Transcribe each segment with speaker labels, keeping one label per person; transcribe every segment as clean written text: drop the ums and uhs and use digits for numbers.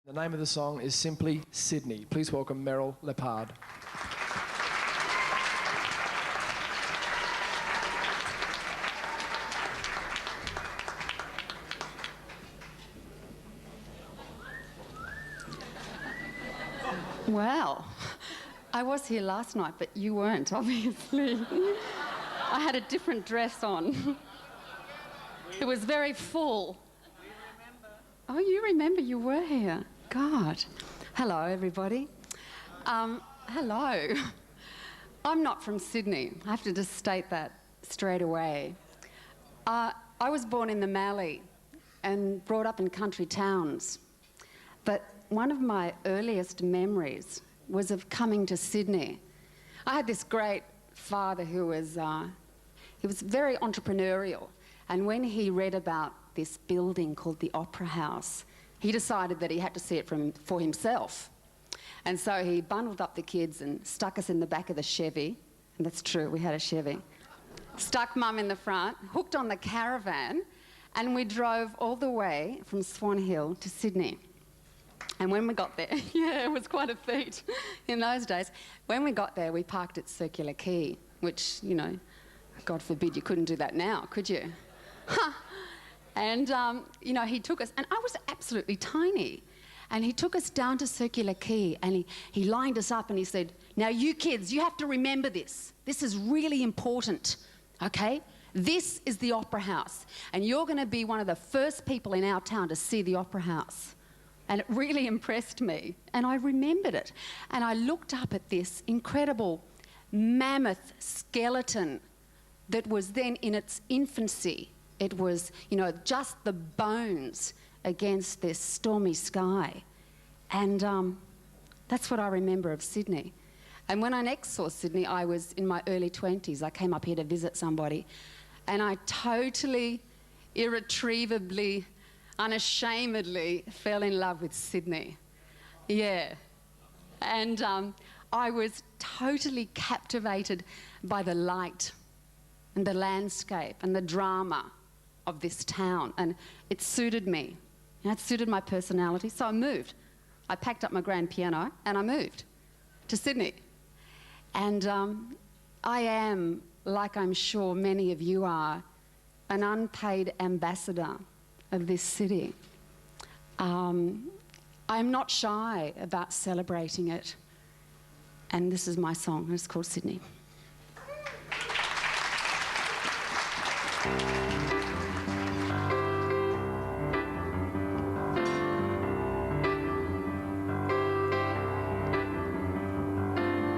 Speaker 1: The name of the song is simply Sydney. Please welcome Meryl Leppard.
Speaker 2: Well, I was here last night, but you weren't, obviously. I had a different dress on. It was very full.
Speaker 3: We remember.
Speaker 2: Oh, you remember you were here. God. Hello, everybody. Hello. I'm not from Sydney. I have to just state that straight away. I was born in the Mallee and brought up in country towns. But one of my earliest memories was of coming to Sydney. I had this great father who was very entrepreneurial, and when he read about this building called the Opera House, he decided that he had to see it for himself. And so he bundled up the kids and stuck us in the back of the Chevy, and that's true, we had a Chevy, stuck Mum in the front, hooked on the caravan, and we drove all the way from Swan Hill to Sydney. And when we got there, yeah, it was quite a feat in those days. When we got there, we parked at Circular Quay, which, you know, God forbid you couldn't do that now, could you? And, you know, he took us, and I was absolutely tiny, and he took us down to Circular Quay, and he lined us up and he said, now you kids, you have to remember this. This is really important, okay? This is the Opera House, and you're going to be one of the first people in our town to see the Opera House. And it really impressed me, and I remembered it. And I looked up at this incredible mammoth skeleton that was then in its infancy. It was, you know, just the bones against this stormy sky. And that's what I remember of Sydney. And when I next saw Sydney, I was in my early 20s. I came up here to visit somebody, and I totally, irretrievably, unashamedly fell in love with Sydney. Yeah. And I was totally captivated by the light and the landscape and the drama of this town, and it suited me. You know, it suited my personality, so I moved. I packed up my grand piano and I moved to Sydney. And I am, like I'm sure many of you are, an unpaid ambassador of this city. I'm not shy about celebrating it, and this is my song. It's called Sydney.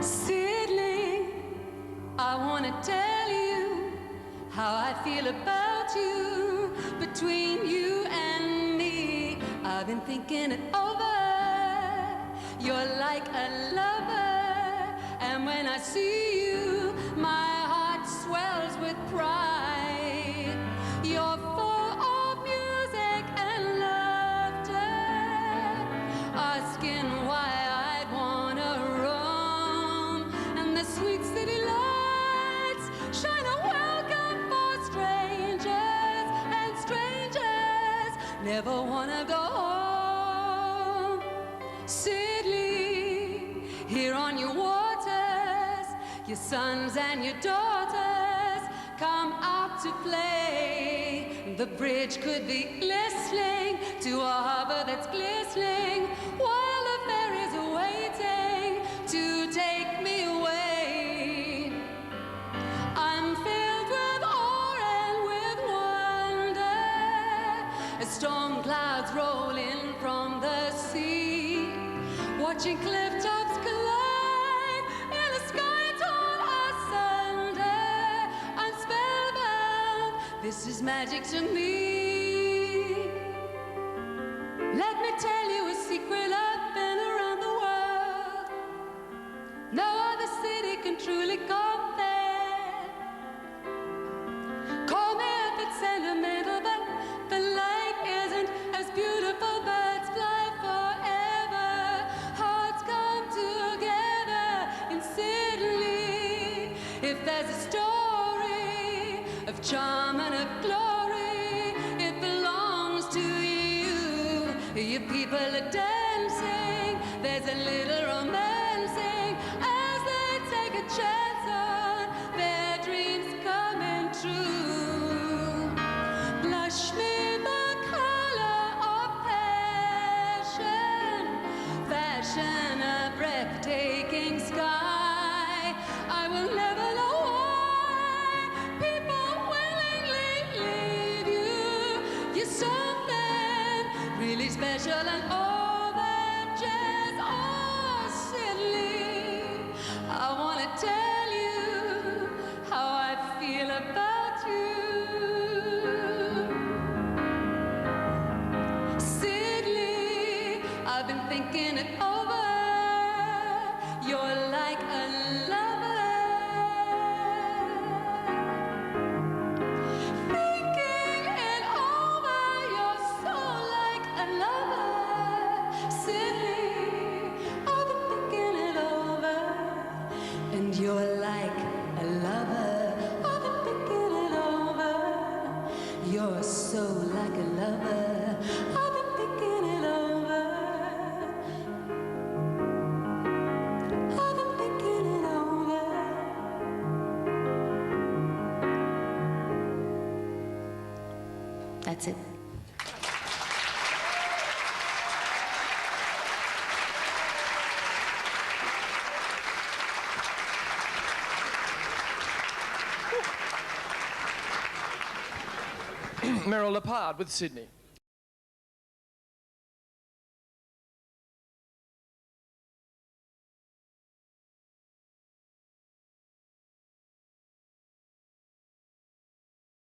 Speaker 4: Sydney, I want to tell you how I feel about you. Between you and me, I've been thinking it over. You're like a lover, and when I see you, my heart swells with pride. You're full of music and laughter, asking why I'd wanna roam, and the sweet city lights shine a welcome for strangers, and strangers never wanna go home. Sydney, here on your waters, your sons and your daughters come out to play. The bridge could be glistening to a harbor that's glistening, while the ferries are waiting to take me away. I'm filled with awe and with wonder, as storm clouds roll in from the sea, watching cliff tops collide in a sky torn asunder. I'm spellbound, this is magic to me. Let me tell you a secret I've been around the world. No other city can truly compare. Call me if it's sentimental, but the light isn't as beautiful. Birds fly forever, hearts come together in Sydney. If there's a story of charm and of glory, it belongs to you. You people are dancing there's a little romancing as they take a chance on their dreams coming true. Blush me the color of passion, fashion a breathtaking sky. I will never know why people willingly leave you. You're something really special and all that jazz. Oh, Sydney, I want to tell you how I feel about you. Sydney, I've been thinking it over. You're like a lover. Thinking it over, you're so like a lover. Sydney, I've been thinking it over. And you're like a lover. I've been thinking it over. You're so like a lover. I've been thinking it over. I've been thinking it over. That's it.
Speaker 1: Meryl Leppard with Sydney.